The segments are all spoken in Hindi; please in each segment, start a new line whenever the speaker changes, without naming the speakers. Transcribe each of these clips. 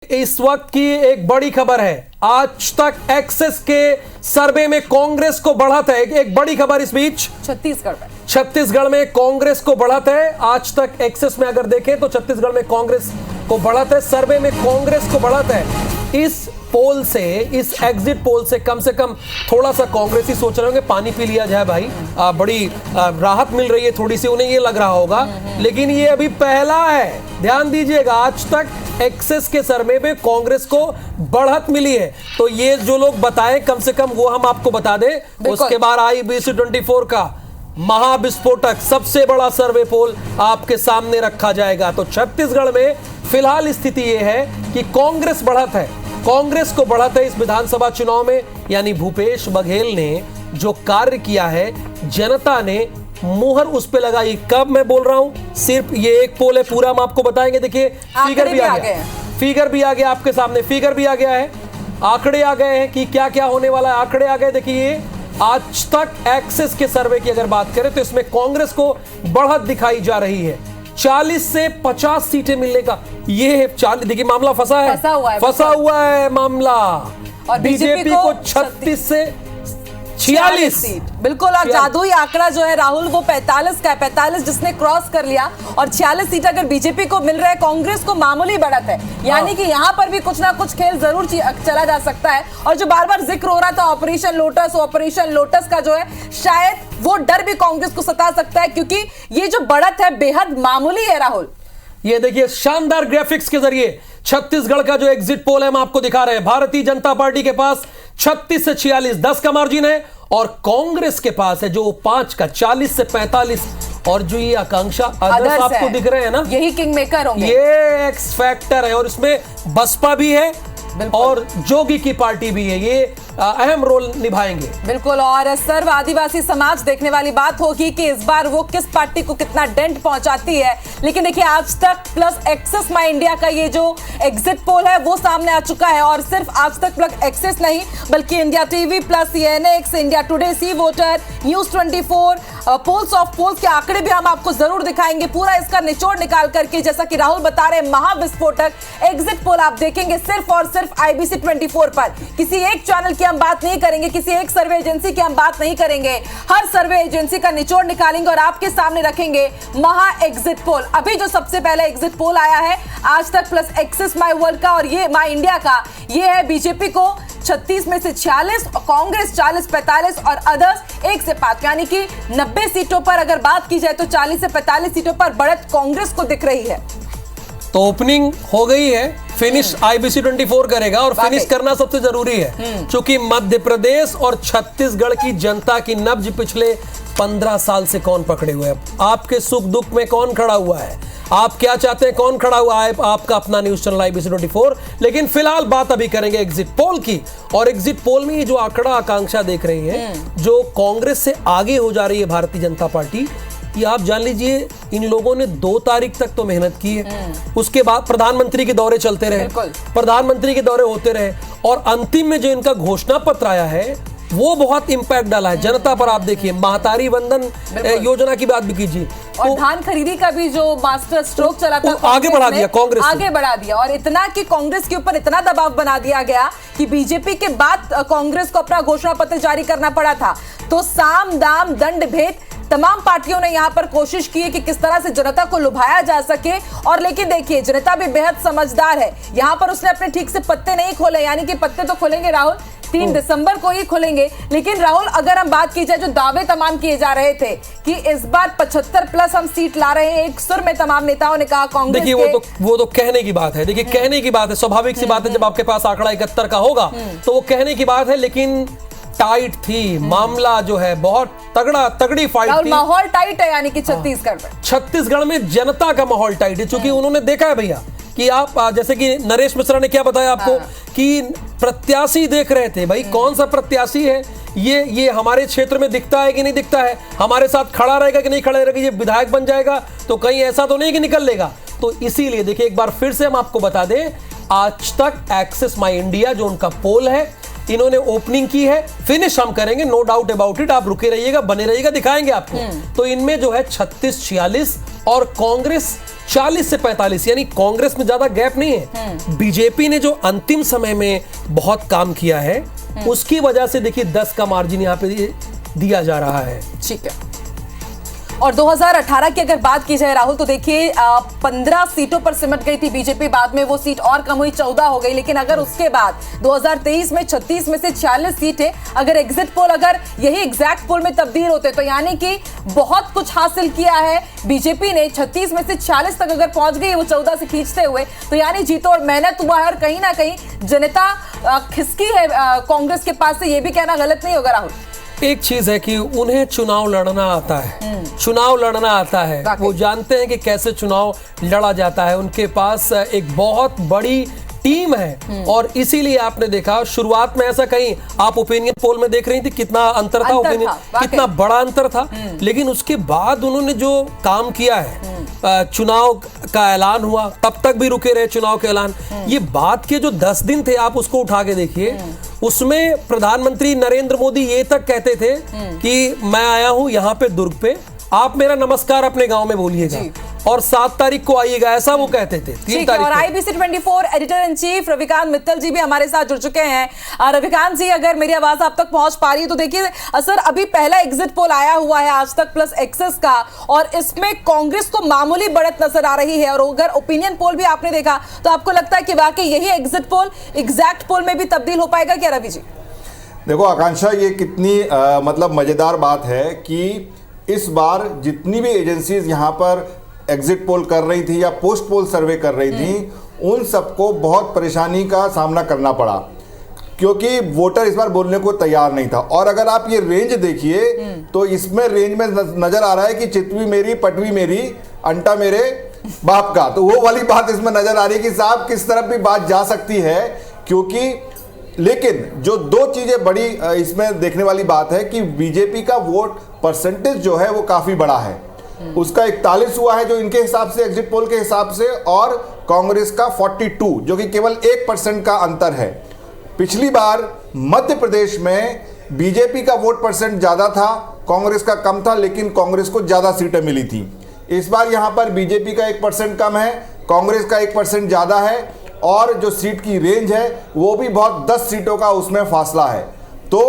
इस वक्त की एक बड़ी खबर है, आज तक एक्सेस के सर्वे में कांग्रेस को बढ़त है। एक बड़ी खबर इस बीच छत्तीसगढ़ में कांग्रेस को बढ़त है। आज तक एक्सेस में अगर देखें तो छत्तीसगढ़ में कांग्रेस को बढ़त है, सर्वे में कांग्रेस को बढ़त है। इस पोल से, इस एग्जिट पोल से कम थोड़ा सा कांग्रेसी सोच रहे होंगे पानी पी लिया जाए भाई, बड़ी राहत मिल रही है थोड़ी सी, उन्हें ये लग रहा होगा। लेकिन ये अभी पहला है, ध्यान दीजिएगा। आज तक एक्सेस के सर्वे में कांग्रेस को बढ़त मिली है, तो ये जो लोग बताएं कम से कम वो हम आपको बता दें। उसके बाद IBC24 का महाविस्फोटक सबसे बड़ा सर्वे पोल आपके सामने रखा जाएगा। तो छत्तीसगढ़ में फिलहाल स्थिति यह है कि कांग्रेस बढ़त है, कांग्रेस को बढ़त है इस विधानसभा चुनाव में। यानी भूपेश बघेल ने जो कार्य किया है, जनता ने मुहर उस पे लगाई। कब मैं बोल रहा हूं, सिर्फ ये एक पोल है, पूरा हम आपको बताएंगे। देखिए फिगर भी आ गया, फिगर भी आ गया आपके सामने, फिगर भी आ गया है, आंकड़े आ गए हैं कि क्या क्या होने वाला है, आंकड़े आ गए। देखिए आज तक एक्सेस के सर्वे की अगर बात करें तो इसमें कांग्रेस को बढ़त दिखाई जा रही है। 40 से 50 सीटें मिलने का ये है। 40, देखिए मामला फंसा हुआ है मामला।
और
बीजेपी को 36 से 46
सीट, बिल्कुल। और जादुई आंकड़ा जो है राहुल, वो 45 का है, 45 जिसने क्रॉस कर लिया। और 46 सीट अगर बीजेपी को मिल रहा है, कांग्रेस को मामूली बढ़त है। यानी कि यहाँ पर भी कुछ ना कुछ खेल जरूर चला जा सकता है। और जो बार बार जिक्र हो रहा था ऑपरेशन लोटस का जो है, शायद वो डर भी कांग्रेस को सता सकता है, क्योंकि ये जो बढ़त है बेहद मामूली है राहुल।
ये देखिए शानदार ग्राफिक्स के जरिए छत्तीसगढ़ का जो एग्जिट पोल है हम आपको दिखा रहे हैं। भारतीय जनता पार्टी के पास 36 से 46, 10 का मार्जिन है। और कांग्रेस के पास है जो 5 का, 40 से 45। और जो ये आकांक्षा अदर्स आपको दिख रहे हैं ना,
यही किंग मेकर होंगे,
ये एक्स फैक्टर है। और इसमें बसपा भी है और जोगी की पार्टी भी है, ये अहम रोल निभाएंगे।
बिल्कुल। और सर्व आदिवासी समाज देखने वाली बात होगी कि इस बार वो किस पार्टी को कितना डेंट पहुंचाती है। लेकिन देखिए आज तक प्लस एक्सेस माई इंडिया का ये जो एग्जिट पोल है वो सामने आ चुका है। और सिर्फ आज तक प्लस एक्सेस नहीं, बल्कि India TV plus CNX, India Today, C voter, news 24, polls of polls के आंकड़े भी हम आपको जरूर दिखाएंगे, पूरा इसका निचोड़ निकाल करके। जैसा कि राहुल बता रहे, महाविस्फोटक एग्जिट पोल आप देखेंगे सिर्फ और सिर्फ IBC24 पर। किसी एक चैनल की हम बात नहीं करेंगे, किसी एक सर्वे एजेंसी की हम बात नहीं करेंगे, हर सर्वे एजेंसी का निचोड़ निकालेंगे और आपके सामने रखेंगे महा एग्जिट पोल। अभी जो सबसे पहले एग्जिट पोल आया है आज तक प्लस एक्सेस माई वर्ल्ड का और ये माई इंडिया का, ये है बीजेपी को 36 में से 46, कांग्रेस 40, 45 और अदर्स 1 से 5। यानी कि 90 सीटों पर अगर बात की जाए तो 40 से 45 सीटों पर बढ़त कांग्रेस को दिख रही है।
तो ओपनिंग हो गई है, फिनिश IBC24 करेगा। और फिनिश करना सबसे जरूरी है, क्योंकि मध्य प्रदेश और छत्तीसगढ़ की जनता की नब्ज पिछले 15 साल से कौन पकड़े हुए है, आपके सुख दुख में कौन खड़ा हुआ है, आप क्या चाहते हैं कौन खड़ा हुआ है, आपका अपना न्यूज चैनल IBC24। लेकिन फिलहाल बात अभी करेंगे एग्जिट पोल की। और एग्जिट पोल में ये जो आंकड़ा आकांक्षा देख रही है, जो कांग्रेस से आगे हो जा रही है भारतीय जनता पार्टी, ये आप जान लीजिए इन लोगों ने 2 तारीख तक तो मेहनत की है। उसके बाद प्रधानमंत्री के दौरे चलते रहे, प्रधानमंत्री के दौरे होते रहे, और अंतिम में जो इनका घोषणा पत्र आया है वो बहुत इंपैक्ट डाला है जनता पर। आप देखिए महतारी वंदन योजना की बात भी कीजिए,
और धान खरीदी का भी जो मास्टर स्ट्रोक चला था,
आगे बढ़ा दिया, कांग्रेस
आगे बढ़ा दिया। और इतना कि कांग्रेस के ऊपर इतना दबाव बना दिया गया कि बीजेपी के बाद कांग्रेस को अपना घोषणा पत्र जारी करना पड़ा था। तो साम दाम दंड भेद तमाम पार्टियों ने यहां पर कोशिश की है कि किस तरह से जनता को लुभाया जा सके। और लेकिन देखिए जनता भी बेहद समझदार है, यहां पर उसने अपने ठीक से पत्ते नहीं खोले। यानी कि पत्ते तो खोलेंगे राहुल 3 दिसंबर को ही खोलेंगे। लेकिन राहुल अगर हम बात की जाए, जो दावे तमाम किए जा रहे थे कि इस बार 75 प्लस हम सीट ला रहे हैं, एक सुर में तमाम नेताओं ने कहा कांग्रेस।
देखिए वो तो कहने की बात है, देखिए कहने की बात है, स्वाभाविक सी बात है। जब आपके पास आंकड़ा 71 का होगा तो वो कहने की बात है, लेकिन टाइट थी मामला, जो है बहुत तगड़ी फाइट थी।
माहौल टाइट है, यानी कि छत्तीसगढ़ में
जनता का माहौल टाइट है, क्योंकि उन्होंने देखा है भैया कि आप, जैसे कि नरेश मिश्रा ने क्या बताया आपको, कि प्रत्याशी देख रहे थे भाई कौन सा प्रत्याशी है, ये हमारे क्षेत्र में दिखता है कि नहीं दिखता है, हमारे साथ खड़ा रहेगा कि नहीं खड़ा रहेगा, ये विधायक बन जाएगा तो कहीं ऐसा तो नहीं कि निकल लेगा। तो इसीलिए देखिए एक बार फिर से हम आपको बता दें, आज तक एक्सेस माई इंडिया जो उनका पोल है, इन्होंने ओपनिंग की है, फिनिश हम करेंगे, नो डाउट अबाउट इट। आप रुके रहिएगा, बने रहिएगा, दिखाएंगे आपको। तो इनमें जो है 36-46 और कांग्रेस 40 से 45, यानी कांग्रेस में ज्यादा गैप नहीं है। बीजेपी ने जो अंतिम समय में बहुत काम किया है उसकी वजह से देखिए 10 का मार्जिन यहाँ पे दिया जा रहा है।
ठीक है। और 2018 की अगर बात की जाए राहुल, तो देखिए 15 सीटों पर सिमट गई थी बीजेपी, बाद में वो सीट और कम हुई, 14 हो गई। लेकिन अगर उसके बाद 2023 में 36 में से 46 सीटें अगर एग्जिट पोल अगर यही एग्जैक्ट पोल में तब्दील होते तो यानी कि बहुत कुछ हासिल किया है बीजेपी ने। 36 में से 46 तक अगर पहुंच गई वो 14 से खींचते हुए, तो यानी जीतो और मेहनत हुआ है और कहीं ना कहीं जनता खिसकी है कांग्रेस के पास से, ये भी कहना गलत नहीं होगा राहुल।
एक चीज है कि उन्हें चुनाव लड़ना आता है, चुनाव लड़ना आता है, वो जानते हैं कि कैसे चुनाव लड़ा जाता है। उनके पास एक बहुत बड़ी टीम है और इसीलिए आपने देखा शुरुआत में ऐसा कहीं आप ओपिनियन पोल में देख रही थी कितना अंतर था, ओपिनियन कितना बड़ा अंतर था, लेकिन उसके बाद उन्होंने जो काम किया है, चुनाव का ऐलान हुआ, तब तक भी रुके रहे चुनाव के ऐलान। ये बात के जो 10 दिन थे आप उसको उठा के देखिए, उसमें प्रधानमंत्री नरेंद्र मोदी ये तक कहते थे कि मैं आया हूं यहां पे दुर्ग पे, आप मेरा नमस्कार अपने गांव में बोलिएगा और 7 तारीख को आइएगा, ऐसा वो कहते थे। 3 तारीख
और IBC 24 editor in chief Ravikant Mittal ji भी हमारे साथ जुड़ चुके हैं। रविकांत जी, अगर मेरी आवाज आप तक पहुंच पा रही है तो देखिए सर, अभी पहला एग्जिट पोल आया हुआ है आज तक प्लस एक्सेस का, और इसमें कांग्रेस को मामूली बढ़त नजर आ रही है। और अगर ओपिनियन पोल भी आपने देखा तो आपको लगता है कि वाकई यही एग्जिट पोल एग्जैक्ट पोल में भी तब्दील हो पाएगा क्या रवि जी?
देखो आकांक्षा, ये कितनी मतलब मजेदार बात है कि इस बार जितनी भी एजेंसीज यहाँ पर एग्जिट पोल कर रही थी या पोस्ट पोल सर्वे कर रही थी, उन सबको बहुत परेशानी का सामना करना पड़ा क्योंकि वोटर इस बार बोलने को तैयार नहीं था। और अगर आप ये रेंज देखिए तो इसमें रेंज में नजर आ रहा है कि चितवी मेरी पटवी मेरी अंटा मेरे बाप का, तो वो वाली बात इसमें नजर आ रही है कि साहब किस तरफ भी बात जा सकती है। क्योंकि लेकिन जो 2 चीजें बड़ी इसमें देखने वाली बात है कि बीजेपी का वोट परसेंटेज जो है वो काफी बड़ा है, उसका 41 हुआ है जो इनके हिसाब से एग्जिट पोल के हिसाब से, और कांग्रेस का 42 जो कि केवल 1% का अंतर है। पिछली बार मध्य प्रदेश में बीजेपी का वोट परसेंट ज्यादा था, कांग्रेस का कम था, लेकिन कांग्रेस को ज्यादा सीटें मिली थी। इस बार यहां पर बीजेपी का 1% कम है, कांग्रेस का 1% ज्यादा है, और जो सीट की रेंज है वो भी बहुत 10 सीटों का उसमें फासला है। तो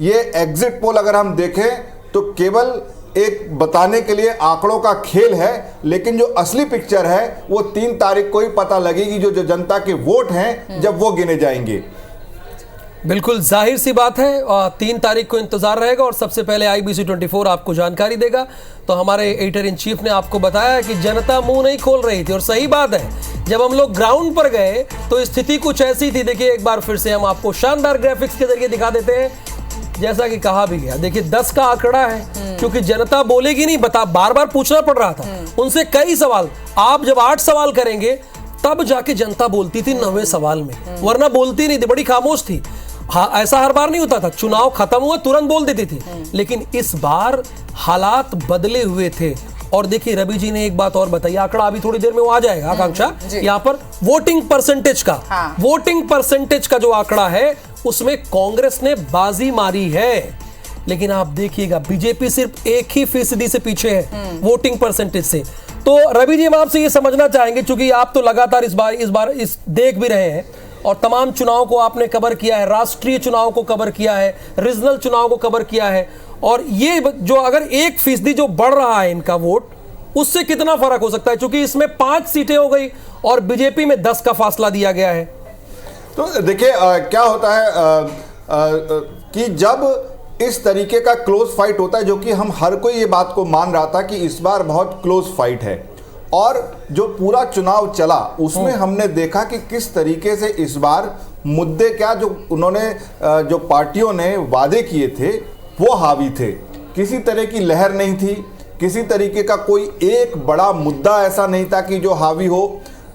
ये एग्जिट पोल अगर हम देखें तो केवल एक बताने के लिए आंकड़ों का खेल है, लेकिन जो असली पिक्चर है वो 3 तारीख को ही पता लगेगी, जो जनता के वोट हैं जब वो गिने जाएंगे।
बिल्कुल जाहिर सी बात है, 3 तारीख को इंतजार रहेगा और सबसे पहले IBC 24 आपको जानकारी देगा। तो हमारे एडिटर इन चीफ ने आपको बताया कि जनता मुंह नहीं खोल रही थी, और सही बात है, जब हम लोग ग्राउंड पर गए तो स्थिति कुछ ऐसी थी। देखिए एक बार फिर से हम आपको शानदार ग्राफिक्स के जरिए दिखा देते हैं, जैसा कि कहा भी गया। देखिए 10 का आंकड़ा है, क्योंकि जनता बोलेगी नहीं, बार बार पूछना पड़ रहा था उनसे कई सवाल। आप जब 8 सवाल करेंगे तब जाके जनता बोलती थी 9वें सवाल में, वरना बोलती नहीं थी, बड़ी खामोश थी। हाँ, ऐसा हर बार नहीं होता था, चुनाव खत्म हुआ तुरंत बोल देती थी, लेकिन इस बार हालात बदले हुए थे। और देखिए रवि जी ने एक बात और बताई, आंकड़ा अभी थोड़ी देर में वो आ जाएगा आकांक्षा, यहाँ पर वोटिंग परसेंटेज का, वोटिंग परसेंटेज का जो आंकड़ा है उसमें कांग्रेस ने बाजी मारी है, लेकिन आप देखिएगा बीजेपी सिर्फ 1% से पीछे है वोटिंग परसेंटेज से। तो रवि जी हम आपसे ये समझना चाहेंगे, क्योंकि आप तो लगातार इस बार देख भी रहे हैं और तमाम चुनाव को आपने कवर किया है, राष्ट्रीय चुनाव को कवर किया है, रीजनल चुनाव को कवर किया है, और ये जो अगर 1% जो बढ़ रहा है इनका वोट, उससे कितना फर्क हो सकता है, क्योंकि इसमें 5 सीटें हो गई और बीजेपी में 10 का फासला दिया गया है।
तो देखिए क्या होता है कि जब इस तरीके का क्लोज फाइट होता है, जो कि हम हर कोई ये बात को मान रहा था कि इस बार बहुत क्लोज फाइट है, और जो पूरा चुनाव चला उसमें हमने देखा कि किस तरीके से इस बार मुद्दे क्या जो उन्होंने जो पार्टियों ने वादे किए थे वो हावी थे। किसी तरह की लहर नहीं थी, किसी तरीके का कोई एक बड़ा मुद्दा ऐसा नहीं था कि जो हावी हो।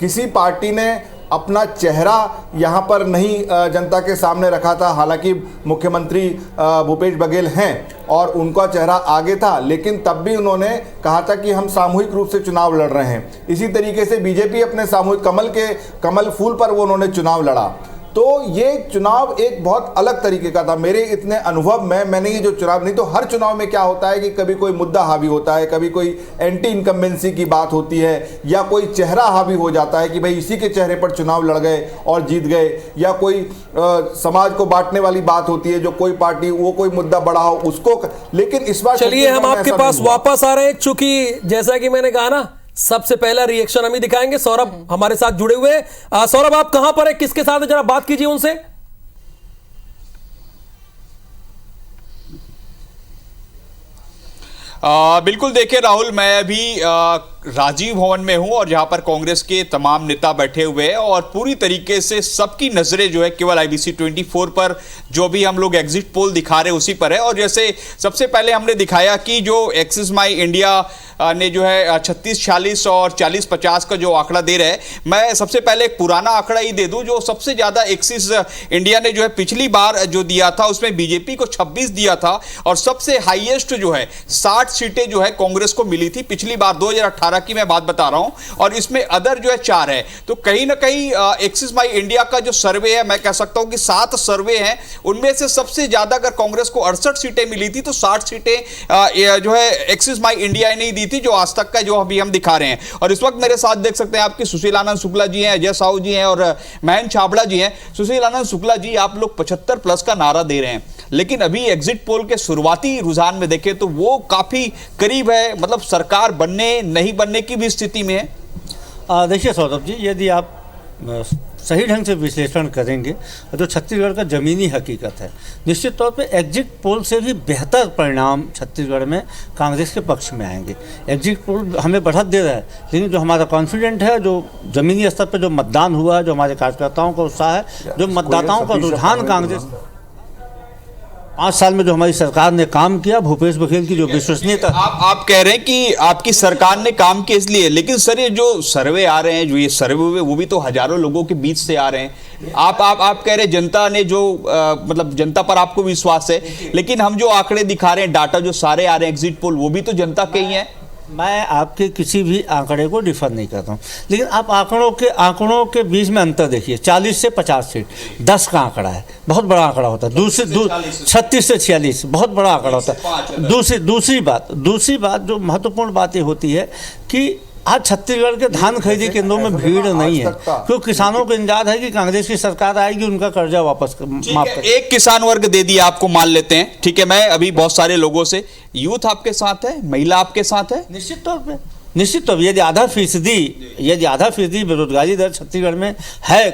किसी पार्टी ने अपना चेहरा यहाँ पर नहीं जनता के सामने रखा था, हालांकि मुख्यमंत्री भूपेश बघेल हैं और उनका चेहरा आगे था, लेकिन तब भी उन्होंने कहा था कि हम सामूहिक रूप से चुनाव लड़ रहे हैं। इसी तरीके से बीजेपी अपने सामूहिक कमल फूल पर वो उन्होंने चुनाव लड़ा। तो ये चुनाव एक बहुत अलग तरीके का था मेरे इतने अनुभव में। मैंने ये जो चुनाव, नहीं तो हर चुनाव में क्या होता है कि कभी कोई मुद्दा हावी होता है, कभी कोई एंटी इनकम्बेंसी की बात होती है, या कोई चेहरा हावी हो जाता है कि भाई इसी के चेहरे पर चुनाव लड़ गए और जीत गए, या कोई समाज को बांटने वाली बात होती है, जो कोई पार्टी वो कोई मुद्दा बड़ा हो उसको। लेकिन इस बार
चलिए हम आपके पास वापस आ रहे हैं, चूंकि जैसा कि मैंने कहा ना, सबसे पहला रिएक्शन हम ही दिखाएंगे। सौरभ हमारे साथ जुड़े हुए। सौरभ आप कहां पर है, किसके साथ है, जरा बात कीजिए उनसे।
बिल्कुल, देखिए राहुल, मैं अभी राजीव भवन में हूं और जहां पर कांग्रेस के तमाम नेता बैठे हुए हैं और पूरी तरीके से सबकी नजरें जो है केवल IBC 24 पर जो भी हम लोग एग्जिट पोल दिखा रहे हैं उसी पर है। और जैसे सबसे पहले हमने दिखाया कि जो एक्सिस माई इंडिया ने जो है 36-46 और 40-50 का जो आंकड़ा दे रहे हैं, मैं सबसे पहले एक पुराना आंकड़ा ही दे दूं। जो सबसे ज्यादा एक्सिस इंडिया ने जो है पिछली बार जो दिया था उसमें बीजेपी को 26 दिया था और सबसे हाईएस्ट जो है 60 सीटें जो है कांग्रेस को मिली थी पिछली बार 2018 की मैं बात बता रहा हूं, और इसमें अदर जो है 4 है। तो कहीं ना कहीं एक्सिस माई इंडिया का जो सर्वे है, मैं कह सकता हूं कि 7 सर्वे हैं, उनमें से सबसे ज्यादा अगर कांग्रेस को 68 सीटें मिली थी तो 60 सीटें जो है एक्सिस माई इंडिया ने ही दी थी, जो आज तक का जो अभी हम दिखा रहे हैं। और इस वक्त मेरे साथ देख सकते हैं आपकी सुशील आनंद शुक्ला जी हैं, अजय साहू जी हैं और महेंद्र छाबड़ा जी हैं। सुशील आनंद शुक्ला जी, आप लोग 75+ का नारा दे रहे हैं, लेकिन अभी एग्जिट पोल के शुरुआती रुझान में देखें तो वो काफी करीब है, मतलब सरकार बनने नहीं बनने की भी स्थिति में है।
देखिए सौरभ जी, यदि आप सही ढंग से विश्लेषण करेंगे तो छत्तीसगढ़ का ज़मीनी हकीकत है, निश्चित तौर पे एग्जिट पोल से भी बेहतर परिणाम छत्तीसगढ़ में कांग्रेस के पक्ष में आएंगे। एग्जिट पोल हमें बढ़त दे रहा है, लेकिन जो हमारा कॉन्फिडेंट है, जो ज़मीनी स्तर पर जो मतदान हुआ है, जो हमारे कार्यकर्ताओं का उत्साह है, जो मतदाताओं का रुझान कांग्रेस 5 साल में जो हमारी सरकार ने काम किया, भूपेश बघेल की जो विश्वसनीयता।
आप कह रहे हैं कि आपकी सरकार ने काम किया इसलिए, लेकिन सर ये जो सर्वे आ रहे हैं, जो ये सर्वे हुए वो भी तो हजारों लोगों के बीच से आ रहे हैं। आप कह रहे हैं जनता ने जो मतलब जनता पर आपको विश्वास है, लेकिन हम जो आंकड़े दिखा रहे हैं, डाटा जो सारे आ रहे हैं एग्जिट पोल, वो भी तो जनता के ही है।
मैं आपके किसी भी आंकड़े को डिफर नहीं करता हूँ, लेकिन आप आंकड़ों के बीच में अंतर देखिए। 40 से 50 सीट 10 का आंकड़ा है, बहुत बड़ा आंकड़ा होता है। 36 से 46 बहुत बड़ा आंकड़ा होता है। दूसरी बात जो महत्वपूर्ण बातें होती है कि आज छत्तीसगढ़ के धान खरीदी केंद्रों में भीड़ नहीं है, क्योंकि किसानों को इंतजार है कि कांग्रेस की सरकार आएगी, उनका कर्जा वापस माफ कर।
एक किसान वर्ग दे दिया आपको, मान लेते हैं, ठीक है। मैं अभी बहुत सारे लोगों से, यूथ आपके साथ है, महिला आपके साथ है,
निश्चित तौर पे यदि आधा फीसदी बेरोजगारी दर छत्तीसगढ़ में है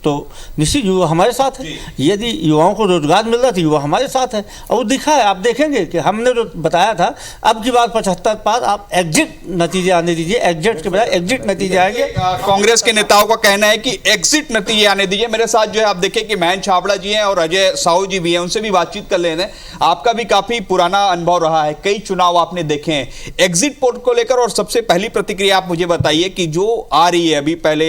तो निश्चित युवा हमारे साथ है। यदि युवाओं को रोजगार मिल रहा है तो युवा हमारे साथ है, और वो दिखा है। आप देखेंगे कि हमने जो बताया था, अब की बात 75 पार, आप एग्जिट नतीजे आने दीजिए, एग्जिट के बजाय एग्जिट नतीजे आएंगे।
कांग्रेस के नेताओं का कहना है कि एग्जिट नतीजे आने दीजिए। मेरे साथ जो है आप देखें कि महेंद्र छाबड़ा जी हैं और अजय साहू जी भी हैं, उनसे भी बातचीत कर लेते हैं। आपका भी काफी पुराना अनुभव रहा है, कई चुनाव आपने देखे हैं एग्जिट पोल को लेकर, और सबसे पहली प्रतिक्रिया आप मुझे बताइए कि जो आ रही है अभी, पहले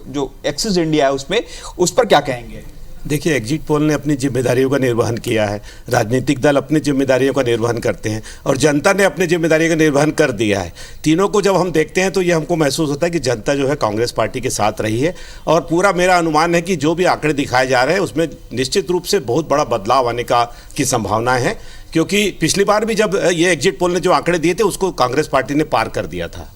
जो एक्सिस इंडिया है उसमें, उस पर क्या कहेंगे?
देखिए, एग्जिट पोल ने अपनी जिम्मेदारियों का निर्वहन किया है, राजनीतिक दल अपनी जिम्मेदारियों का निर्वहन करते हैं और जनता ने अपनी जिम्मेदारियों का निर्वहन कर दिया है। तीनों को जब हम देखते हैं तो ये हमको महसूस होता है कि जनता जो है कांग्रेस पार्टी के साथ रही है, और पूरा मेरा अनुमान है कि जो भी आंकड़े दिखाए जा रहे हैं उसमें निश्चित रूप से बहुत बड़ा बदलाव आने की संभावना है, क्योंकि पिछली बार भी जब ये एग्जिट पोल ने जो आंकड़े दिए थे उसको कांग्रेस पार्टी ने पार कर दिया था।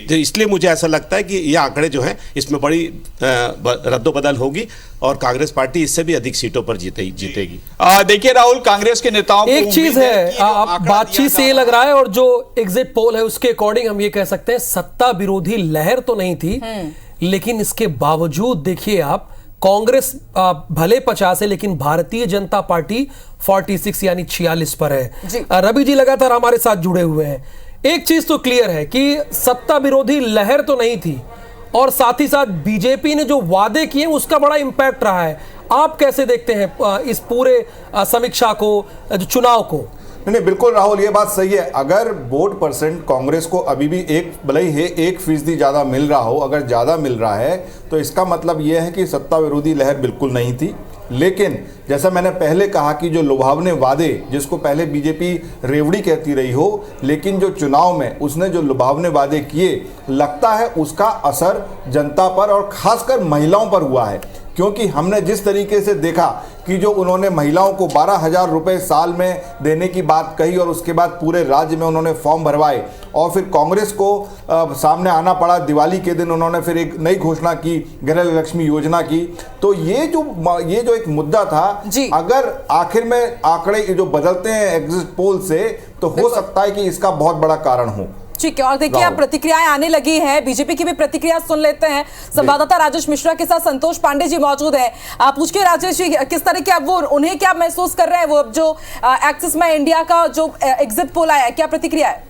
तो इसलिए मुझे ऐसा लगता है कि ये आंकड़े जो हैं इसमें बड़ी रद्दोबदल होगी और कांग्रेस पार्टी इससे भी अधिक सीटों पर जीतेगी।
देखिए राहुल, कांग्रेस के नेताओं को
एक चीज है, बातचीत से ये लग रहा है, और जो एग्जिट पोल है उसके अकॉर्डिंग हम ये कह सकते हैं सत्ता विरोधी लहर तो नहीं थी, लेकिन इसके बावजूद देखिए आप, कांग्रेस भले 50 है लेकिन भारतीय जनता पार्टी 46 यानी 46 पर है। रवि जी लगातार हमारे साथ जुड़े हुए हैं। एक चीज तो क्लियर है कि सत्ता विरोधी लहर तो नहीं थी, और साथ ही साथ बीजेपी ने जो वादे किए उसका बड़ा इंपैक्ट रहा है। आप कैसे देखते हैं इस पूरे समीक्षा को, चुनाव को?
नहीं, बिल्कुल राहुल, ये बात सही है। अगर वोट परसेंट कांग्रेस को अभी भी भले ही 1% ज़्यादा मिल रहा हो, अगर ज़्यादा मिल रहा है तो इसका मतलब ये है कि सत्ता विरोधी लहर बिल्कुल नहीं थी। लेकिन जैसा मैंने पहले कहा कि जो लुभावने वादे, जिसको पहले बीजेपी रेवड़ी कहती रही हो, लेकिन जो चुनाव में उसने जो लुभावने वादे किए, लगता है उसका असर जनता पर और खासकर महिलाओं पर हुआ है। क्योंकि हमने जिस तरीके से देखा कि जो उन्होंने महिलाओं को 12,000 रुपए साल में देने की बात कही और उसके बाद पूरे राज्य में उन्होंने फॉर्म भरवाए और फिर कांग्रेस को सामने आना पड़ा। दिवाली के दिन उन्होंने फिर एक नई घोषणा की गृह लक्ष्मी योजना की। तो ये जो एक मुद्दा था, अगर आखिर में आंकड़े जो बदलते हैं एग्जिट पोल से, तो हो सकता है कि इसका बहुत बड़ा कारण हो।
ठीक है, और देखिए अब प्रतिक्रियाएं आने लगी हैं, बीजेपी की भी प्रतिक्रिया सुन लेते हैं। संवाददाता राजेश मिश्रा के साथ संतोष पांडे जी मौजूद हैं। आप पूछिए राजेश जी, किस तरह के अब वो उन्हें क्या महसूस कर रहे हैं, वो अब जो एक्सिस माई इंडिया का जो एग्जिट पोल आया है, क्या प्रतिक्रिया है?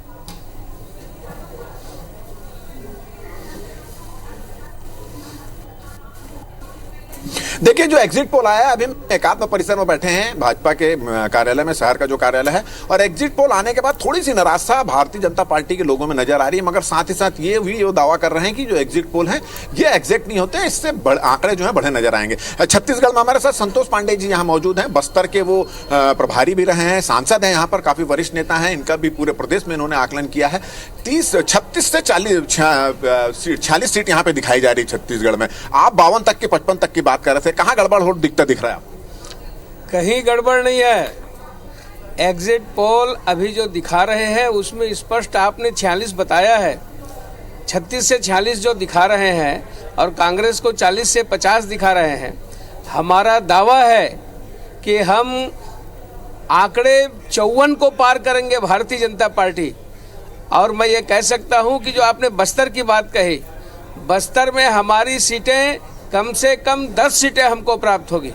देखिए, जो एग्जिट पोल आया है, अभी हम एकात्म परिसर में बैठे हैं भाजपा के कार्यालय में, शहर का जो कार्यालय है, और एग्जिट पोल आने के बाद थोड़ी सी निराशा भारतीय जनता पार्टी के लोगों में नजर आ रही है। मगर साथ ही साथ ये भी जो दावा कर रहे हैं कि जो एग्जिट पोल है ये एग्जैक्ट नहीं होते, इससे आंकड़े जो है बढ़े नजर आएंगे। छत्तीसगढ़ में हमारे साथ संतोष पांडे जी यहाँ मौजूद हैं। बस्तर के वो प्रभारी भी रहे हैं, सांसद हैं, यहाँ पर काफी वरिष्ठ नेता हैं। इनका भी पूरे प्रदेश में इन्होंने आकलन किया है। 36 से 46 सीट यहाँ पे दिखाई जा रही है छत्तीसगढ़ में। आप 52 तक की 55 तक की बात कर रहे थे, कहाँ गड़बड़ हो दिख रहा है?
कहीं गड़बड़ नहीं है। एग्जिट पोल अभी जो दिखा रहे हैं उसमें स्पष्ट आपने 46 बताया है, 36 से 46 जो दिखा रहे हैं और कांग्रेस को 40 से 50 दिखा रहे हैं। हमारा दावा है कि हम आंकड़े 54 को पार करेंगे भारतीय जनता पार्टी। और मैं ये कह सकता हूं कि जो आपने बस्तर की बात कही, बस्तर में हमारी सीटें कम से कम 10 सीटें हमको प्राप्त होगी।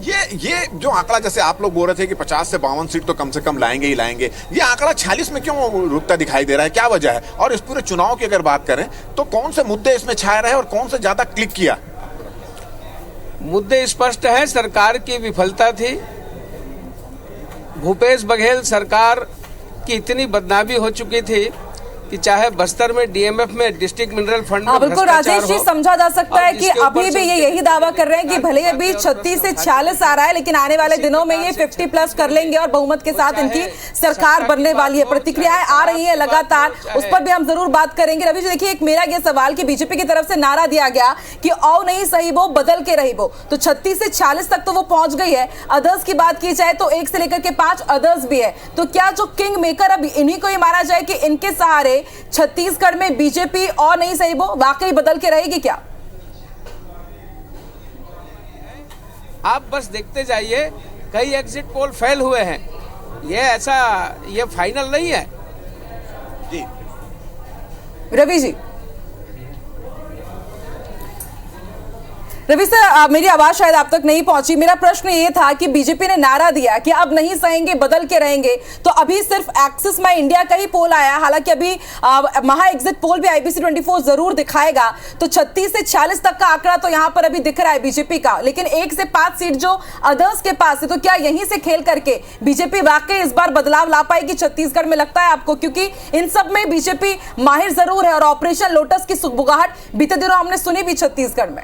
ये जो आंकड़ा, जैसे आप लोग बोल रहे थे कि 50 से 52 सीट तो कम से कम लाएंगे ही लाएंगे, ये आंकड़ा 46 में क्यों रुकता दिखाई दे रहा है? क्या वजह है? और इस पूरे चुनाव की अगर बात करें तो कौन से मुद्दे इसमें छाए रहे और कौन से ज्यादा क्लिक किया?
मुद्दे स्पष्ट है। सरकार की विफलता थी। भूपेश बघेल सरकार की इतनी बदनामी हो चुकी थी कि चाहे बस्तर में डीएमएफ में डिस्ट्रिक्ट मिनरल फंड में
बिल्कुल राजेश जी, समझा जा सकता है कि अभी भी ये यही दावा कर रहे हैं कि भले अभी 36 से 46 आ रहा है, लेकिन आने वाले दिनों में ये 50 प्लस कर लेंगे और बहुमत के साथ इनकी सरकार बनने वाली है। प्रतिक्रियाएं आ रही है लगातार, उस पर भी हम जरूर बात करेंगे। रवि जी देखिए, एक मेरा ये सवाल कि बीजेपी की तरफ से नारा दिया गया कि आओ नहीं सही वो बदल के रही वो, तो 36 से 46 तक तो वो पहुंच गई है। अदर्स की बात की जाए तो 1 से लेकर के 5 अदर्स भी है। तो क्या जो किंग मेकर अब इन्हीं को ही माना जाए कि इनके सहारे छत्तीसगढ़ में बीजेपी और नहीं सही वो वाकई बदल के रहेगी क्या?
आप बस देखते जाइए, कई एग्जिट पोल फेल हुए हैं। ये फाइनल नहीं है
जी।
रवि जी, रवि सर, मेरी आवाज शायद आप तक नहीं पहुंची। मेरा प्रश्न ये था कि बीजेपी ने नारा दिया कि अब नहीं सहेंगे बदल के रहेंगे, तो अभी सिर्फ एक्सिस माई इंडिया का ही पोल आया, हालांकि अभी महा एग्जिट पोल भी IBC 24 जरूर दिखाएगा। तो 36 से 46 तक का आंकड़ा तो यहां पर अभी दिख रहा है बीजेपी का, लेकिन 1 से 5 सीट जो अदर्स के पास है, तो क्या यहीं से खेल करके बीजेपी वाकई इस बार बदलाव ला पाएगी छत्तीसगढ़ में, लगता है आपको? क्योंकि इन सब में बीजेपी माहिर जरूर है और ऑपरेशन लोटस की सुगबुगाहट बीते दिनों हमने सुनी भी छत्तीसगढ़ में।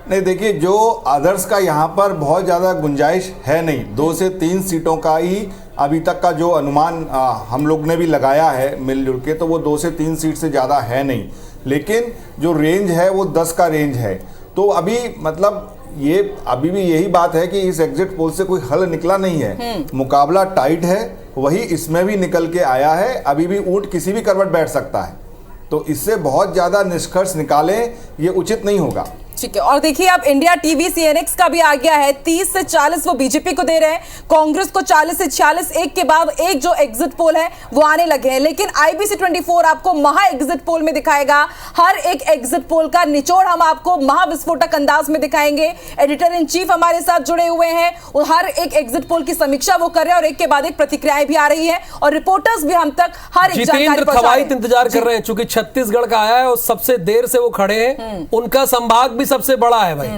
नहीं, देखिए, जो अदर्स का यहाँ पर बहुत ज़्यादा गुंजाइश है नहीं। 2 से 3 सीटों का ही अभी तक का जो अनुमान हम लोग ने भी लगाया है मिलजुल के, तो वो 2 से 3 सीट से ज़्यादा है नहीं। लेकिन जो रेंज है वो 10 का रेंज है। तो अभी मतलब ये अभी भी यही बात है कि इस एग्जिट पोल से कोई हल निकला नहीं है। मुकाबला टाइट है, वही इसमें भी निकल के आया है। अभी भी ऊंट किसी भी करवट बैठ सकता है, तो इससे बहुत ज़्यादा निष्कर्ष निकालें ये उचित नहीं होगा।
ठीक है, और देखिए अब इंडिया टीवी CNX का भी आ गया है। 30 से 40 वो बीजेपी को दे रहे हैं, कांग्रेस को 40 से 46, एक के बाद एक जो एग्जिट पोल है वो आने लगे हैं। लेकिन IBC 24 आपको महा एग्जिट पोल में दिखाएगा। हर एक एग्जिट पोल का निचोड़ हम आपको महाविस्फोटक अंदाज में दिखाएंगे। एडिटर इन चीफ हमारे साथ जुड़े हुए हैं और हर एक एग्जिट पोल की समीक्षा वो कर रहे हैं और एक के बाद एक प्रतिक्रियाएं भी आ रही है और रिपोर्टर्स भी हम तक हर एक जानकारी पहुंचा रहे हैं।
इंतजार कर रहे हैं, चूंकि छत्तीसगढ़ का आया है और सबसे देर से वो खड़े हैं, उनका संभाग भी सबसे बड़ा है भाई।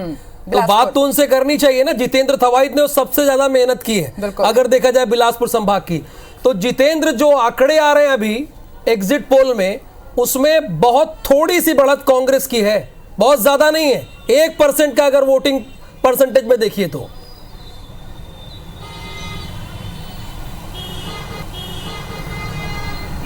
तो बात तो उनसे करनी चाहिए ना। जितेंद्र थवाइट ने सबसे ज्यादा मेहनत की है अगर देखा जाए बिलासपुर संभाग की। तो जितेंद्र, जो आंकड़े आ रहे हैं अभी एग्जिट पोल में, उसमें बहुत थोड़ी सी बढ़त कांग्रेस की है, बहुत ज्यादा नहीं है। 1% का अगर वोटिंग परसेंटेज में देखिए तो।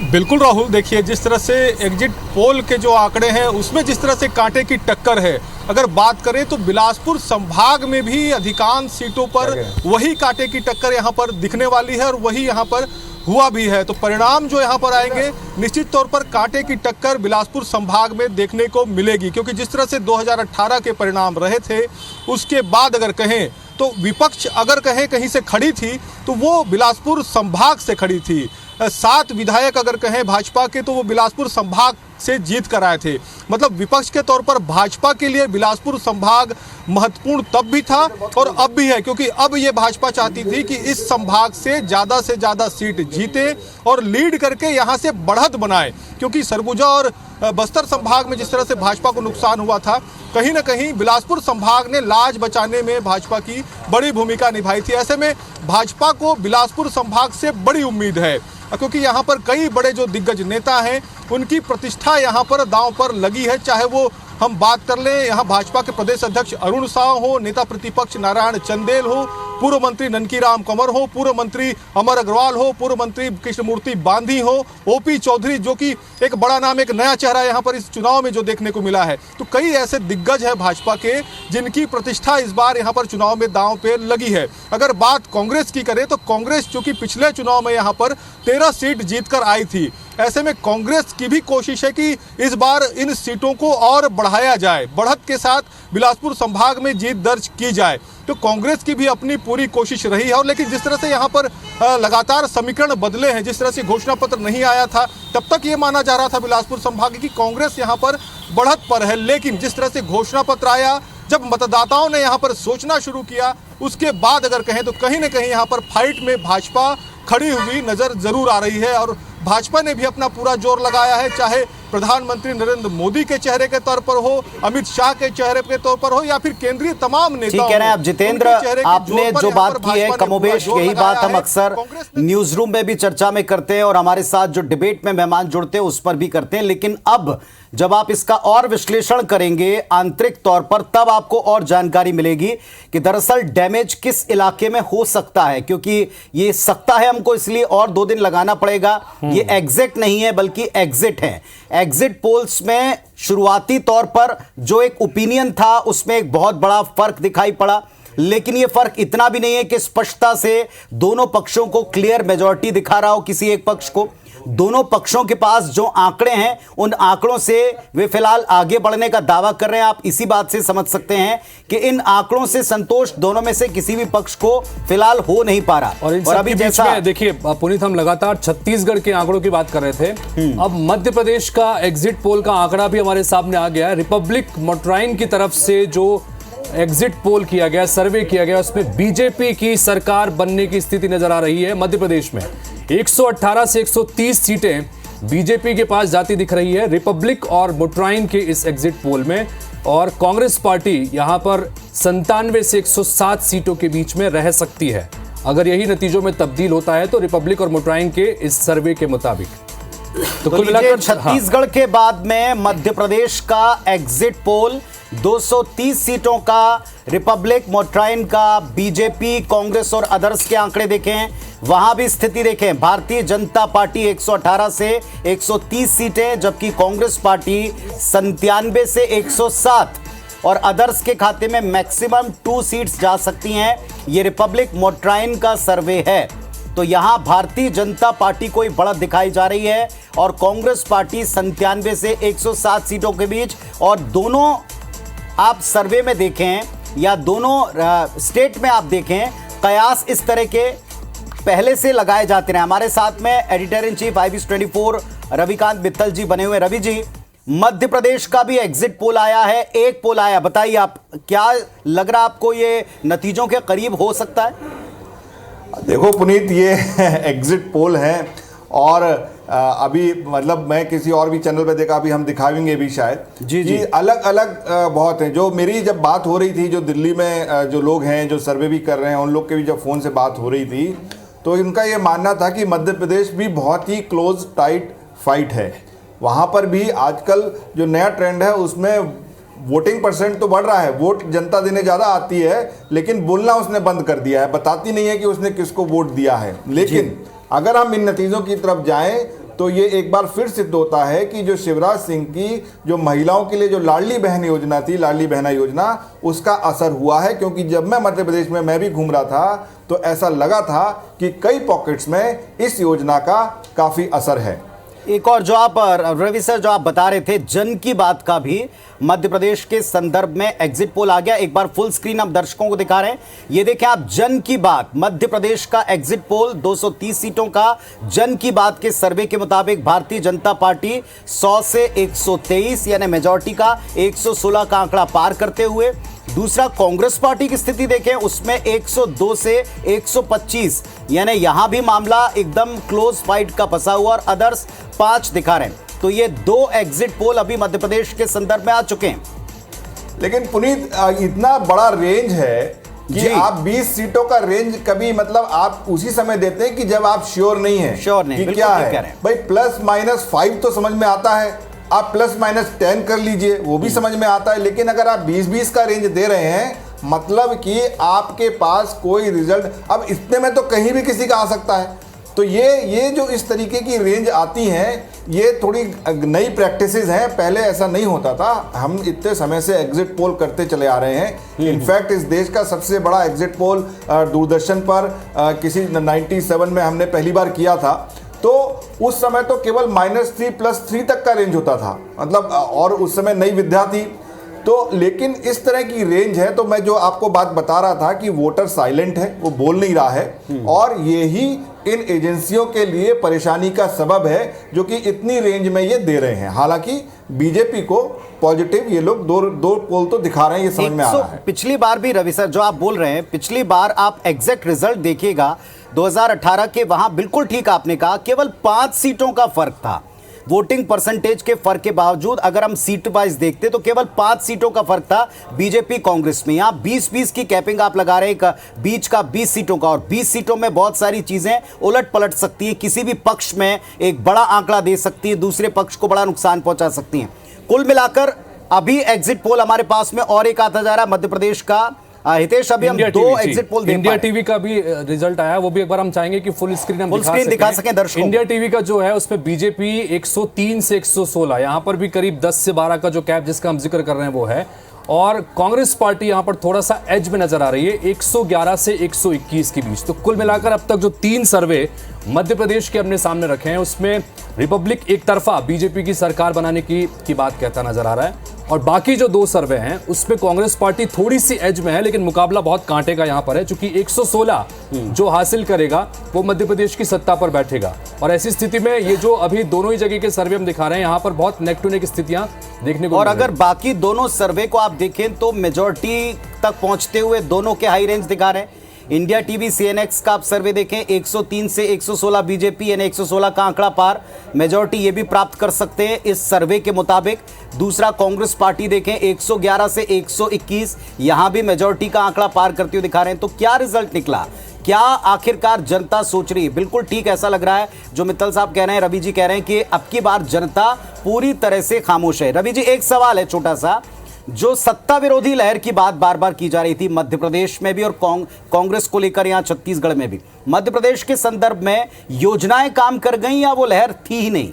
बिल्कुल राहुल, देखिए जिस तरह से एग्जिट पोल के जो आंकड़े हैं उसमें जिस तरह से कांटे की टक्कर है, अगर बात करें तो बिलासपुर संभाग में भी अधिकांश सीटों पर वही कांटे की टक्कर यहाँ पर दिखने वाली है और वही यहाँ पर हुआ भी है। तो परिणाम जो यहाँ पर आएंगे निश्चित तौर पर कांटे की टक्कर बिलासपुर संभाग में देखने को मिलेगी, क्योंकि जिस तरह से 2018 के परिणाम रहे थे उसके बाद अगर कहें तो विपक्ष अगर कहें कहीं से खड़ी थी तो वो बिलासपुर संभाग से खड़ी थी। 7 विधायक अगर कहें भाजपा के तो वो बिलासपुर संभाग से जीत कर आए थे। मतलब विपक्ष के तौर पर भाजपा के लिए बिलासपुर संभाग महत्वपूर्ण तब भी था और अब भी है, क्योंकि अब ये भाजपा चाहती थी कि इस संभाग से ज़्यादा सीट जीते और लीड करके यहाँ से बढ़त बनाए, क्योंकि सरगुजा और बस्तर संभाग में जिस तरह से भाजपा को नुकसान हुआ था, कहीं ना कहीं बिलासपुर संभाग ने लाज बचाने में भाजपा की बड़ी भूमिका निभाई थी। ऐसे में भाजपा को बिलासपुर संभाग से बड़ी उम्मीद है, क्योंकि यहाँ पर कई बड़े जो दिग्गज नेता हैं उनकी प्रतिष्ठा यहाँ पर दांव पर लगी है। चाहे वो हम बात कर लें यहाँ भाजपा के प्रदेश अध्यक्ष अरुण साह हो, नेता प्रतिपक्ष नारायण चंदेल हो, पूर्व मंत्री ननकीराम कंवर हो, पूर्व मंत्री अमर अग्रवाल हो, पूर्व मंत्री कृष्णमूर्ति बांधी हो, ओपी चौधरी जो कि एक बड़ा नाम, एक नया चेहरा यहाँ पर इस चुनाव में जो देखने को मिला है। तो कई ऐसे दिग्गज हैं भाजपा के जिनकी प्रतिष्ठा इस बार यहाँ पर चुनाव में दांव पे लगी है। अगर बात कांग्रेस की करें तो कांग्रेस जो कि पिछले चुनाव में यहाँ पर 13 सीट जीतकर आई थी, ऐसे में कांग्रेस की भी कोशिश है कि इस बार इन सीटों को और बढ़ाया जाए, बढ़त के साथ बिलासपुर संभाग में जीत दर्ज की जाए। तो कांग्रेस की भी अपनी पूरी कोशिश रही है। और लेकिन जिस तरह से यहाँ पर लगातार समीकरण बदले हैं, जिस तरह से घोषणा पत्र नहीं आया था तब तक ये माना जा रहा था बिलासपुर संभाग की कांग्रेस यहाँ पर बढ़त पर है, लेकिन जिस तरह से घोषणा पत्र आया, जब मतदाताओं ने यहाँ पर सोचना शुरू किया, उसके बाद अगर कहें तो कहीं ना कहीं यहाँ पर फाइट में भाजपा खड़ी हुई नजर जरूर आ रही है। और भाजपा ने भी अपना पूरा जोर लगाया है, चाहे प्रधानमंत्री नरेंद्र मोदी के चेहरे के तौर पर हो, अमित शाह के चेहरे के तौर पर हो, या फिर केंद्रीय तमाम नेताओं।
ठीक कह रहे हैं आप जितेंद्र, आपने जो बात की है कमोबेश यही बात हम अक्सर न्यूज रूम में भी चर्चा में करते हैं और हमारे साथ जो डिबेट में मेहमान जुड़ते हैं उस पर भी करते हैं। लेकिन अब जब आप इसका और विश्लेषण करेंगे आंतरिक तौर पर, तब आपको और जानकारी मिलेगी कि दरअसल डैमेज किस इलाके में हो सकता है, क्योंकि ये सकता है हमको इसलिए और 2 दिन लगाना पड़ेगा। ये एग्जिट नहीं है बल्कि एग्जिट है। एग्जिट पोल्स में शुरुआती तौर पर जो एक ओपिनियन था उसमें एक बहुत बड़ा फर्क दिखाई पड़ा, लेकिन यह फर्क इतना भी नहीं है कि स्पष्टता से दोनों पक्षों को क्लियर मेजॉरिटी दिखा रहा हो किसी एक पक्ष को। दोनों पक्षों के पास जो आंकड़े हैं उन आंकड़ों से वे फिलहाल आगे बढ़ने का दावा कर रहे हैं। आप इसी बात से समझ सकते हैं कि इन आंकड़ों से संतोष दोनों में से किसी भी पक्ष को फिलहाल हो नहीं पा रहा।
और अभी जैसा देखिए पुनीत, हम लगातार छत्तीसगढ़ के आंकड़ों की बात कर रहे थे, अब मध्य प्रदेश का एग्जिट पोल का आंकड़ा भी हमारे सामने आ गया है। रिपब्लिक मोट्राइन की तरफ से जो एग्जिट पोल किया गया, सर्वे किया गया, उसमें बीजेपी की सरकार बनने की स्थिति नजर आ रही है। मध्य प्रदेश में 118 से 130 सीटें बीजेपी के पास जाती दिख रही है रिपब्लिक और मोट्राइन के इस एग्जिट पोल में, और कांग्रेस पार्टी यहां पर 97 से 107 सीटों के बीच में रह सकती है। अगर यही नतीजों में तब्दील होता है तो रिपब्लिक और मोट्राइन के इस सर्वे के मुताबिक
तो कुल मिलाकर छत्तीसगढ़ के बाद में मध्य प्रदेश का एग्जिट पोल 230 सीटों का, रिपब्लिक मोट्राइन का, बीजेपी, कांग्रेस और अदर्स के आंकड़े देखें, वहां भी स्थिति देखें। भारतीय जनता पार्टी 118 से 130 सीटें, जबकि कांग्रेस पार्टी 97 से 107 और अदर्स के खाते में मैक्सिमम 2 सीट्स जा सकती हैं। ये रिपब्लिक मोट्राइन का सर्वे है। तो यहां भारतीय जनता पार्टी को बढ़त दिखाई जा रही है और कांग्रेस पार्टी 97 से 107 सीटों के बीच। और दोनों आप सर्वे में देखें या दोनों स्टेट में आप देखें, कयास इस तरह के पहले से लगाए जाते रहे। हमारे साथ में editor in chief IBC24 Ravikant Mittal ji बने हुए। रवि जी, मध्य प्रदेश का भी एग्जिट पोल आया है, एक पोल आया, बताइए आप क्या लग रहा आपको, ये नतीजों के करीब हो सकता है?
देखो पुनीत, ये एग्जिट पोल है और अभी मतलब मैं किसी और भी चैनल पे देखा, अभी हम दिखाएंगे भी शायद जी जी, अलग अलग बहुत हैं। जो मेरी जब बात हो रही थी, जो दिल्ली में जो लोग हैं जो सर्वे भी कर रहे हैं, उन लोग के भी जब फ़ोन से बात हो रही थी तो इनका ये मानना था कि मध्य प्रदेश भी बहुत ही क्लोज टाइट फाइट है। वहाँ पर भी आजकल जो नया ट्रेंड है उसमें वोटिंग परसेंट तो बढ़ रहा है, वोट जनता देने ज़्यादा आती है, लेकिन बोलना उसने बंद कर दिया है, बताती नहीं है कि उसने किसको वोट दिया है। लेकिन अगर हम इन नतीजों की तरफ जाएं तो ये एक बार फिर सिद्ध होता है कि जो शिवराज सिंह की जो महिलाओं के लिए जो लाडली बहन योजना थी, लाडली बहना योजना, उसका असर हुआ है। क्योंकि जब मैं मध्य प्रदेश में मैं भी घूम रहा था तो ऐसा लगा था कि कई पॉकेट्स में इस योजना का काफी असर है।
एक और जो आप रवि सर जो आप बता रहे थे जन की बात का भी मध्य प्रदेश के संदर्भ में एग्जिट पोल आ गया। एक बार फुल स्क्रीन आप दर्शकों को दिखा रहे हैं, ये देखें आप, जन की बात मध्य प्रदेश का एग्जिट पोल 230 सीटों का जन की बात के सर्वे के मुताबिक भारतीय जनता पार्टी 100 से 123 यानी मेजॉरिटी का 116 का आंकड़ा पार करते हुए। दूसरा कांग्रेस पार्टी की स्थिति देखें, उसमें 102 से 125 यानी यहां भी मामला एकदम क्लोज फाइट का फंसा हुआ, और अदर्स 5 दिखा रहे हैं। तो ये 2 एग्जिट पोल अभी मध्य प्रदेश के संदर्भ में आ चुके हैं।
लेकिन पुनीत, इतना बड़ा रेंज है कि आप 20 सीटों का रेंज कभी मतलब आप उसी समय देते हैं कि जब आप श्योर नहीं है कि क्या है। भाई +-5 तो समझ में आता है, आप +-10 कर लीजिए, वो भी समझ में आता है। लेकिन अगर आप 20-20 का रेंज दे रहे हैं, मतलब कि आपके पास कोई रिजल्ट, अब इतने में तो कहीं भी किसी का आ सकता है। तो ये जो इस तरीके की रेंज आती हैं, ये थोड़ी नई प्रैक्टिसेस हैं, पहले ऐसा नहीं होता था। हम इतने समय से एग्जिट पोल करते चले आ रहे हैं। इनफैक्ट इस देश का सबसे बड़ा एग्जिट पोल दूरदर्शन पर किसी 97 में हमने पहली बार किया था। तो उस समय तो केवल -3 +3 तक का रेंज होता था, मतलब, और उस समय नई विद्या थी। तो लेकिन इस तरह की रेंज है। तो मैं जो आपको बात बता रहा था कि वोटर साइलेंट है, वो बोल नहीं रहा है, और यही इन एजेंसियों के लिए परेशानी का सबब है जो कि इतनी रेंज में ये दे रहे हैं। हालांकि बीजेपी को पॉजिटिव ये लोग दो पोल तो दिखा रहे हैं, ये समझ में आ रहा है।
पिछली बार भी रवि सर जो आप बोल रहे हैं, पिछली बार आप एग्जैक्ट रिजल्ट देखिएगा 2018 के, वहां बिल्कुल ठीक आपने कहा, केवल 5 सीटों का फर्क था। वोटिंग परसेंटेज के फर्क के बावजूद अगर हम सीट वाइज देखते तो केवल 5 सीटों का फर्क था बीजेपी कांग्रेस में। यहां 20-20 की कैपिंग आप लगा रहे हैं, बीच का 20 सीटों का, और 20 सीटों में बहुत सारी चीजें उलट पलट सकती है। किसी भी पक्ष में एक बड़ा आंकड़ा दे सकती है, दूसरे पक्ष को बड़ा नुकसान पहुंचा सकती है। कुल मिलाकर अभी एग्जिट पोल हमारे पास में और एक आता जा रहा है मध्य प्रदेश का। हितेश, अभी हम 2 एग्जिट पोल देख
इंडिया टीवी का भी रिजल्ट आया, वो भी एक बार हम चाहेंगे कि फुल स्क्रीन हम
दिखा सकें दर्शकों।
इंडिया टीवी का जो है उसमें बीजेपी 103 से 116, यहां पर भी करीब 10 से 12 का जो कैप जिसका हम जिक्र कर रहे हैं वो है। और कांग्रेस पार्टी यहां पर थोड़ा सा एज में नजर आ रही है, 111 से 121 के बीच। तो कुल मिलाकर अब तक जो 3 सर्वे मध्य प्रदेश के अपने सामने रखे हैं, उसमें रिपब्लिक एक तरफा बीजेपी की सरकार बनाने की बात कहता नजर आ रहा है, और बाकी जो 2 सर्वे हैं उसमें कांग्रेस पार्टी थोड़ी सी एज में है, लेकिन मुकाबला बहुत कांटे का यहां पर है, क्योंकि 116 जो हासिल करेगा वो मध्य प्रदेश की सत्ता पर बैठेगा। और ऐसी स्थिति में ये जो अभी दोनों ही जगह के सर्वे हम दिखा रहे हैं, यहां पर बहुत नेक टू नेक स्थितियां देखने को,
और अगर बाकी दोनों सर्वे को आप देखें तो मेजॉरिटी तक पहुंचते हुए दोनों के हाई रेंज दिखा रहे हैं। इंडिया टीवी CNX का आप सर्वे देखें, 103 से 116 बीजेपी यानी 116 का आंकड़ा पार, मेजॉरिटी ये भी प्राप्त कर सकते हैं इस सर्वे के मुताबिक। दूसरा कांग्रेस पार्टी देखें, 111 से 121, यहां भी मेजॉरिटी का आंकड़ा पार करते हुए दिखा रहे हैं। तो क्या रिजल्ट निकला, क्या आखिरकार जनता सोच रही है? बिल्कुल ठीक ऐसा लग रहा है जो मित्तल साहब कह रहे हैं, रवि जी कह रहे हैं कि अब की बार जनता पूरी तरह से खामोश है। रवि जी, एक सवाल है छोटा सा, जो सत्ता विरोधी लहर की बात बार बार की जा रही थी मध्य प्रदेश में भी और कांग्रेस को लेकर यहां छत्तीसगढ़ में भी, मध्य प्रदेश के संदर्भ में योजनाएं काम कर गई या वो लहर थी ही नहीं?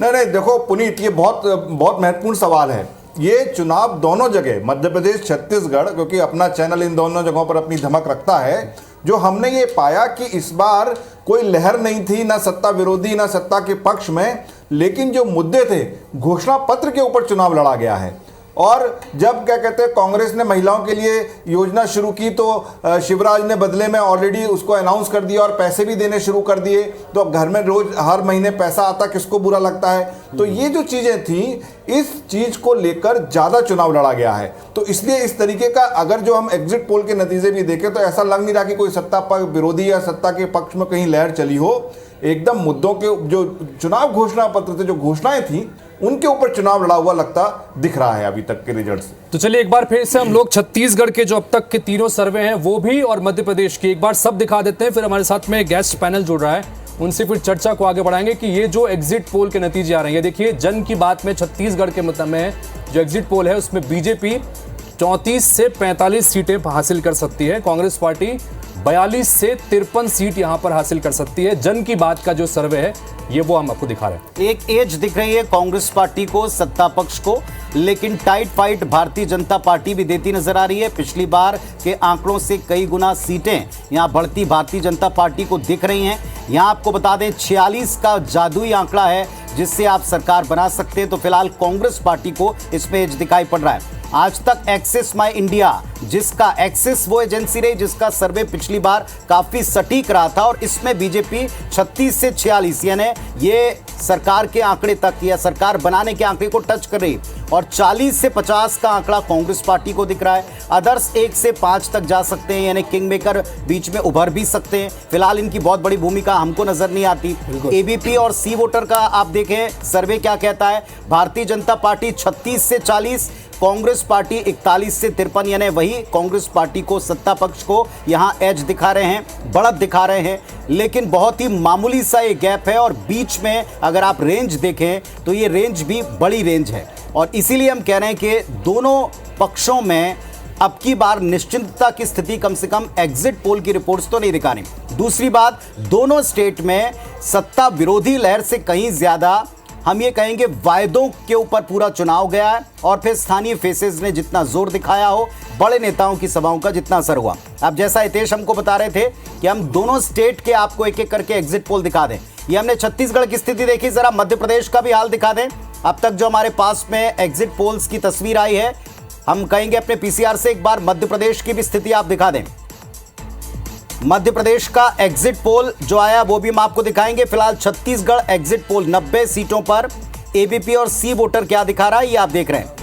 नहीं, देखो पुनीत, ये बहुत महत्वपूर्ण सवाल है। ये चुनाव दोनों जगह, मध्य प्रदेश, छत्तीसगढ़, क्योंकि अपना चैनल इन दोनों जगहों पर अपनी धमक रखता है, जो हमने ये पाया कि इस बार कोई लहर नहीं थी, ना सत्ता विरोधी ना सत्ता के पक्ष में, लेकिन जो मुद्दे थे घोषणा पत्र के ऊपर चुनाव लड़ा गया है। और जब क्या कहते हैं कांग्रेस ने महिलाओं के लिए योजना शुरू की तो शिवराज ने बदले में ऑलरेडी उसको अनाउंस कर दिया और पैसे भी देने शुरू कर दिए। तो अब घर में रोज हर महीने पैसा आता, किसको बुरा लगता है? तो ये जो चीजें थी, इस चीज को लेकर ज्यादा चुनाव लड़ा गया है। तो इसलिए इस तरीके का अगर जो हम एग्जिट पोल के नतीजे भी देखें तो ऐसा लग नहीं रहा कि कोई सत्ता पक्ष विरोधी या सत्ता के पक्ष में कहीं लहर चली हो। एकदम मुद्दों के जो चुनाव घोषणा पत्र थे, जो घोषणाएं थी, उनके ऊपर चुनाव लड़ा हुआ लगता दिख रहा है अभी तक के रिजल्ट से।
तो चलिए एक बार फिर से हम लोग छत्तीसगढ़ के जो अब तक के 3 सर्वे हैं वो भी, और मध्य प्रदेश की एक बार सब दिखा देते हैं। फिर हमारे साथ में गेस्ट पैनल जुड़ रहा है, उनसे फिर चर्चा को आगे बढ़ाएंगे कि ये जो एग्जिट पोल के नतीजे आ रहे हैं। देखिए, जन की बात में छत्तीसगढ़ के मतलब में जो एग्जिट पोल है उसमें बीजेपी 34 से 45 सीटें हासिल कर सकती है, कांग्रेस पार्टी 42 से 53 सीट यहां पर हासिल कर सकती है। जन की बात का जो सर्वे है ये वो हम आपको दिखा रहे हैं।
एक एज दिख रही है कांग्रेस पार्टी को, सत्ता पक्ष को, लेकिन tight fight Bharatiya Janata party भी देती नजर आ रही है। पिछली बार के आंकड़ों से कई गुना सीटें यहां बढ़ती भारतीय जनता पार्टी को दिख रही हैं। यहां आपको बता दें 46 का जादुई आंकड़ा है जिससे आप सरकार बना सकते हैं। तो फिलहाल कांग्रेस पार्टी को इसमें एज दिखाई पड़ रहा है। आज तक एक्सिस माई इंडिया, जिसका एक्सिस वो एजेंसी रही जिसका सर्वे पिछली बार काफी सटीक रहा था, और इसमें बीजेपी 36 से 46 यानी ये सरकार के आंकड़े तक या सरकार बनाने के आंकड़े को टच कर रही, और 40 से 50 का आंकड़ा कांग्रेस पार्टी को दिख रहा है। अदर्स 1 से 5 तक जा सकते हैं, यानी किंग मेकर बीच में उभर भी सकते हैं। फिलहाल इनकी बहुत बड़ी भूमिका हमको नजर नहीं आती। एबीपी और सी वोटर का आप देखें सर्वे क्या कहता है, भारतीय जनता पार्टी 36 से 40, कांग्रेस पार्टी 41 से 53, यानी वही कांग्रेस पार्टी को, सत्ता पक्ष को यहां एज दिखा रहे हैं, बढ़त दिखा रहे हैं। लेकिन बहुत ही मामूली सा ये गैप है, और बीच में अगर आप रेंज देखें तो ये रेंज भी बड़ी रेंज है, और इसीलिए हम कह रहे हैं कि दोनों पक्षों में अब की बार निश्चिंतता की स्थिति कम से कम एग्जिट पोल की रिपोर्ट्स तो नहीं दिखा रही। दूसरी बात, दोनों स्टेट में सत्ता विरोधी लहर से कहीं ज्यादा हम ये कहेंगे वायदों के ऊपर पूरा चुनाव गया है, और फिर स्थानीय फेसेस ने जितना जोर दिखाया हो, बड़े नेताओं की सभाओं का जितना असर हुआ। अब जैसा हितेश हमको बता रहे थे कि हम दोनों स्टेट के आपको एक एक करके एग्जिट पोल दिखा दें। ये हमने छत्तीसगढ़ की स्थिति देखी, जरा मध्य प्रदेश का भी हाल दिखा दें। अब तक जो हमारे पास में एग्जिट पोल्स की तस्वीर आई है, हम कहेंगे अपने पीसीआर से एक बार मध्य प्रदेश की भी स्थिति आप दिखा दें। मध्य प्रदेश का एग्जिट पोल जो आया वो भी हम आपको दिखाएंगे। फिलहाल छत्तीसगढ़ एग्जिट पोल 90 सीटों पर एबीपी और सी वोटर क्या दिखा रहा है ये आप देख रहे हैं।